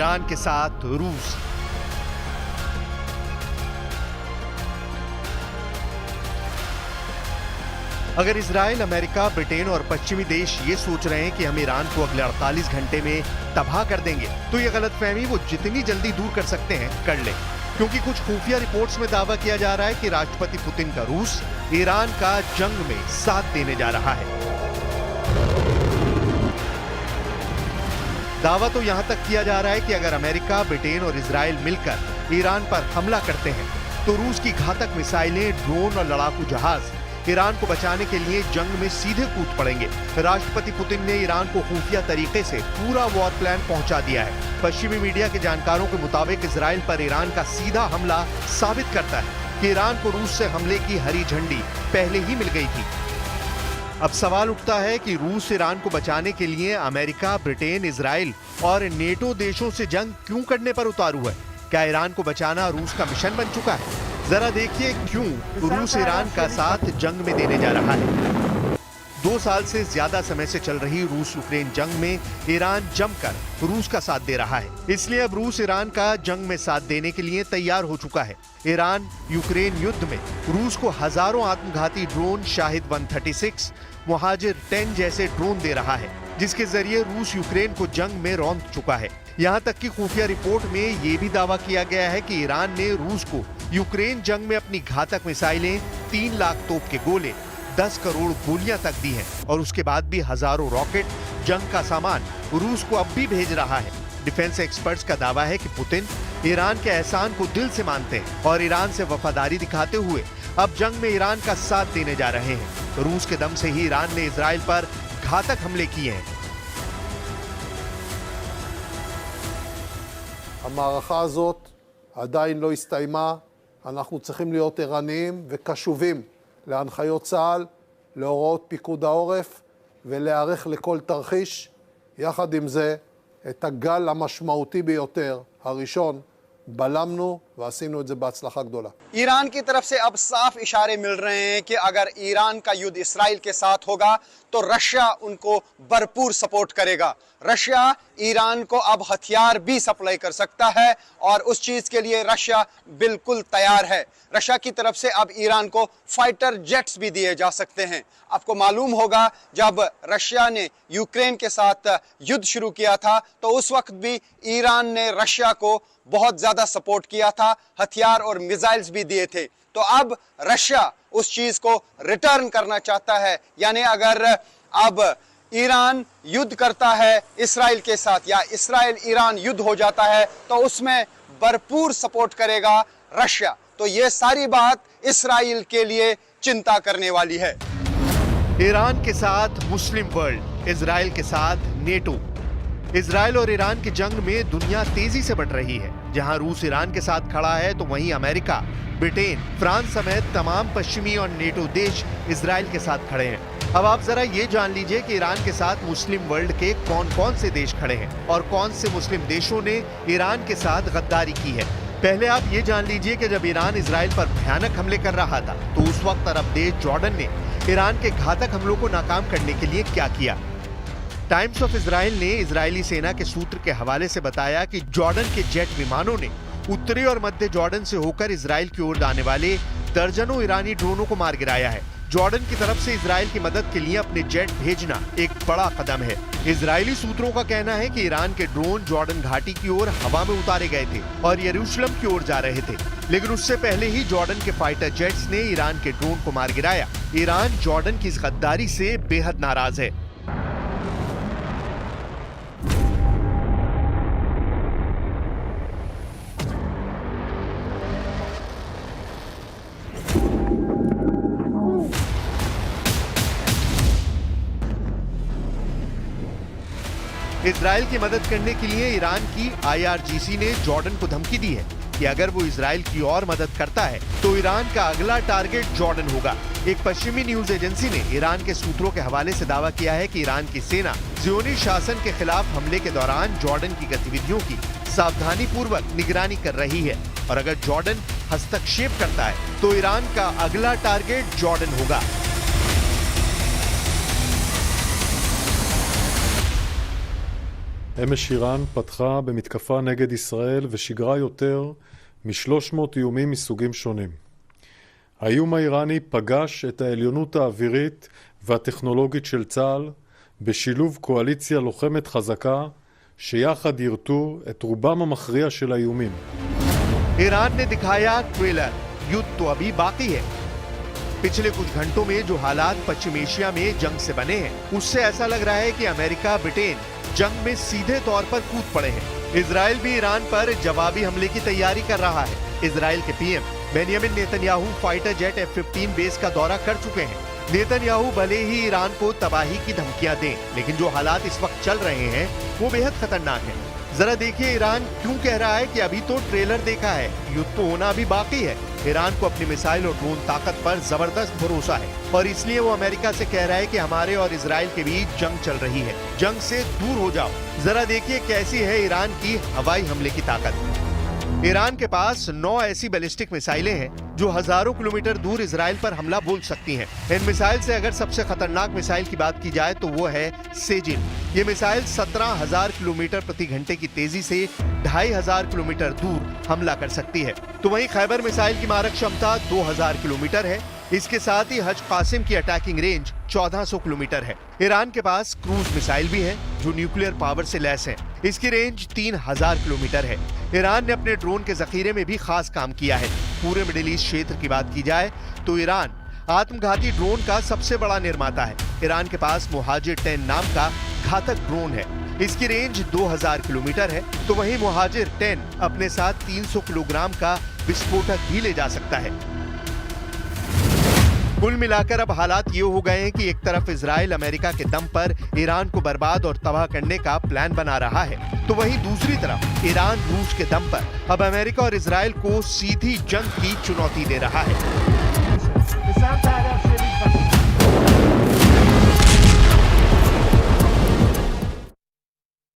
Iran के साथ रूस। अगर इजराइल, अमेरिका, ब्रिटेन और पश्चिमी देश ये सोच रहे हैं कि हम ईरान को अगले 48 घंटे में तबाह कर देंगे, तो ये गलतफहमी वो जितनी जल्दी दूर कर सकते हैं कर लें, क्योंकि कुछ खुफिया रिपोर्ट्स में दावा किया जा रहा है कि राष्ट्रपति पुतिन का रूस ईरान का जंग में साथ देने जा रहा है। दावा तो यहां तक किया जा रहा है कि अगर अमेरिका, ब्रिटेन और इजराइल मिलकर ईरान पर हमला करते हैं तो रूस की घातक मिसाइलें, ड्रोन और लड़ाकू जहाज ईरान को बचाने के लिए जंग में सीधे कूद पड़ेंगे। राष्ट्रपति पुतिन ने ईरान को खुफिया तरीके से पूरा वॉर प्लान पहुंचा दिया है। पश्चिमी मीडिया के जानकारों के मुताबिक इजराइल पर ईरान का सीधा हमला साबित करता है कि ईरान को रूस से हमले की हरी झंडी पहले ही मिल गई थी। अब सवाल उठता है कि रूस ईरान को बचाने के लिए अमेरिका, ब्रिटेन, इजराइल और नेटो देशों से जंग क्यों करने पर उतारू है? क्या ईरान को बचाना रूस का मिशन बन चुका है? जरा देखिए क्यों रूस ईरान का साथ जंग में देने जा रहा है। 2 साल से ज्यादा समय से चल रही रूस यूक्रेन जंग में ईरान जमकर रूस का साथ दे रहा है, इसलिए अब रूस ईरान का जंग में साथ देने के लिए तैयार हो चुका है। ईरान यूक्रेन युद्ध में रूस को हजारों आत्मघाती ड्रोन, शाहिद 136, मुहाजिर 10 जैसे ड्रोन दे रहा है, जिसके जरिए रूस यूक्रेन को जंग में रौंद चुका है। यहाँ तक कि खुफिया रिपोर्ट में ये भी दावा किया गया है कि ईरान ने रूस को यूक्रेन जंग में अपनी घातक मिसाइलें, 3 लाख तोप के गोले, 10 करोड़ गोलियां तक दी हैं और उसके बाद भी हजारों रॉकेट, जंग का सामान रूस को अब भी भेज रहा है। डिफेंस एक्सपर्ट्स का दावा है कि पुतिन ईरान के एहसान को दिल से मानते हैं और ईरान से वफादारी दिखाते हुए अब जंग में ईरान का साथ देने जा रहे हैं। रूस के दम से ही ईरान ने इजराइल पर घातक हमले किए हैं। המערכה הזאת עדיין לא הסתיימה. אנחנו צריכים להיות ערניים וקשובים להנחיות צה"ל, להוראות פיקוד העורף ולהיערך לכל תרחיש. יחד עם זה, את הגל המשמעותי ביותר, הראשון, बलमनु वासिनु इसे בהצלחה גדולה। ईरान की तरफ से अब साफ इशारे मिल रहे हैं कि अगर ईरान का युद्ध इसराइल के साथ होगा तो रशिया उनको भरपूर सपोर्ट करेगा। रशिया ईरान को अब हथियार भी सप्लाई कर सकता है और उस चीज के लिए रशिया बिल्कुल तैयार है। रशिया की तरफ से अब ईरान को फाइटर जेट्स भी दिए जा सकते हैं। आपको मालूम होगा जब रशिया ने यूक्रेन के साथ युद्ध शुरू किया था तो उस वक्त भी ईरान ने रशिया को बहुत ज्यादा सपोर्ट किया था, हथियार और मिसाइल्स भी दिए थे। तो अब रशिया उस चीज को रिटर्न करना चाहता है, यानी अगर अब ईरान युद्ध करता है इसराइल के साथ या इसराइल ईरान युद्ध हो जाता है तो उसमें भरपूर सपोर्ट करेगा रशिया। तो ये सारी बात इसराइल के लिए चिंता करने वाली है। ईरान के साथ मुस्लिम वर्ल्ड, इजराइल के साथ नेटो। इजराइल और ईरान की जंग में दुनिया तेजी से बढ़ रही है। जहां रूस ईरान के साथ खड़ा है तो वहीं अमेरिका, ब्रिटेन, फ्रांस समेत तमाम पश्चिमी और नेटो देश इजराइल के साथ खड़े हैं। अब आप जरा ये जान लीजिए कि ईरान के साथ मुस्लिम वर्ल्ड के कौन-कौन से देश खड़े हैं और कौन से मुस्लिम देशों ने ईरान के साथ गद्दारी की है। पहले आप ये जान लीजिए कि जब ईरान इजराइल पर भयानक हमले कर रहा था तो उस वक्त अरब देश जॉर्डन ने ईरान के घातक हमलों को नाकाम करने के लिए क्या किया। टाइम्स ऑफ इजराइल ने इजरायली सेना के सूत्र के हवाले से बताया कि जॉर्डन के जेट विमानों ने उत्तरी और मध्य जॉर्डन से होकर इजराइल की ओर आने वाले दर्जनों ईरानी ड्रोनों को मार गिराया है। जॉर्डन की तरफ से इजराइल की मदद के लिए अपने जेट भेजना एक बड़ा कदम है। इजरायली सूत्रों का कहना है कि ईरान के ड्रोन जॉर्डन घाटी की ओर हवा में उतारे गए थे और यरूशलेम की ओर जा रहे थे, लेकिन उससे पहले ही जॉर्डन के फाइटर जेट्स ने ईरान के ड्रोन को मार गिराया। ईरान जॉर्डन की इस गद्दारी से बेहद नाराज है। इजराइल की मदद करने के लिए ईरान की IRGC ने जॉर्डन को धमकी दी है कि अगर वो इजराइल की और मदद करता है तो ईरान का अगला टारगेट जॉर्डन होगा। एक पश्चिमी न्यूज एजेंसी ने ईरान के सूत्रों के हवाले से दावा किया है कि ईरान की सेना ज़ियोनी शासन के खिलाफ हमले के दौरान जॉर्डन की गतिविधियों की सावधानी पूर्वक निगरानी कर रही है और अगर जॉर्डन हस्तक्षेप करता है तो ईरान का अगला टारगेट जॉर्डन होगा। אמש איראן פתחה במתקפה נגד ישראל ושיגרה יותר מ-300 איומים מסוגים שונים. האיום האיראני פגש את העליונות האווירית והטכנולוגית של צה"ל בשילוב קואליציה לוחמת חזקה שיחד ירתו את רובם המכריע של האיומים. ईरान ने दिखाया ट्रेलर, युद्ध तो अभी बाकी है। पिछले कुछ घंटों में जो हालात पश्चिम एशिया में जंग से बने हैं, उससे ऐसा लग रहा है कि अमेरिका, ब्रिटेन जंग में सीधे तौर पर कूद पड़े हैं। इजराइल भी ईरान पर जवाबी हमले की तैयारी कर रहा है। इजराइल के PM Benjamin Netanyahu fighter jet F-15 base का दौरा कर चुके हैं। नेतन्याहू भले ही ईरान को तबाही की धमकियां दें, लेकिन जो हालात इस वक्त चल रहे हैं वो बेहद खतरनाक है। जरा देखिए ईरान क्यों कह रहा है कि अभी तो ट्रेलर देखा है, युद्ध तो होना अभी बाकी है। ईरान को अपनी मिसाइल और ड्रोन ताकत पर जबरदस्त भरोसा है और इसलिए वो अमेरिका से कह रहा है कि हमारे और इजराइल के बीच जंग चल रही है, जंग से दूर हो जाओ। जरा देखिए कैसी है ईरान की हवाई हमले की ताकत। ईरान के पास 9 ऐसी बैलिस्टिक मिसाइलें हैं जो हजारों किलोमीटर दूर इजराइल पर हमला बोल सकती हैं। इन मिसाइल से अगर सबसे खतरनाक मिसाइल की बात की जाए तो वो है सेजिन। ये मिसाइल 17,000 किलोमीटर प्रति घंटे की तेजी से 2,500 किलोमीटर दूर हमला कर सकती है। तो वहीं खैबर मिसाइल की मारक क्षमता 2,000 किलोमीटर है। इसके साथ ही हज कासिम की अटैकिंग रेंज 1400 किलोमीटर है। ईरान के पास क्रूज मिसाइल भी है जो न्यूक्लियर पावर से लैस है। इसकी रेंज 3,000 किलोमीटर है। ईरान ने अपने ड्रोन के जखीरे में भी खास काम किया है। पूरे मिडिल ईस्ट क्षेत्र की बात की जाए तो ईरान आत्मघाती ड्रोन का सबसे बड़ा निर्माता है। ईरान के पास मुहाजिर 10 नाम का घातक ड्रोन है। इसकी रेंज 2000 किलोमीटर है। तो वहीं मुहाजिर 10 अपने साथ 300 किलोग्राम का विस्फोटक भी ले जा सकता है। कुल मिलाकर अब हालात ये हो गए हैं कि एक तरफ इजराइल अमेरिका के दम पर ईरान को बर्बाद और तबाह करने का प्लान बना रहा है, तो वहीं दूसरी तरफ ईरान रूस के दम पर अब अमेरिका और इजराइल को सीधी जंग की चुनौती दे रहा है।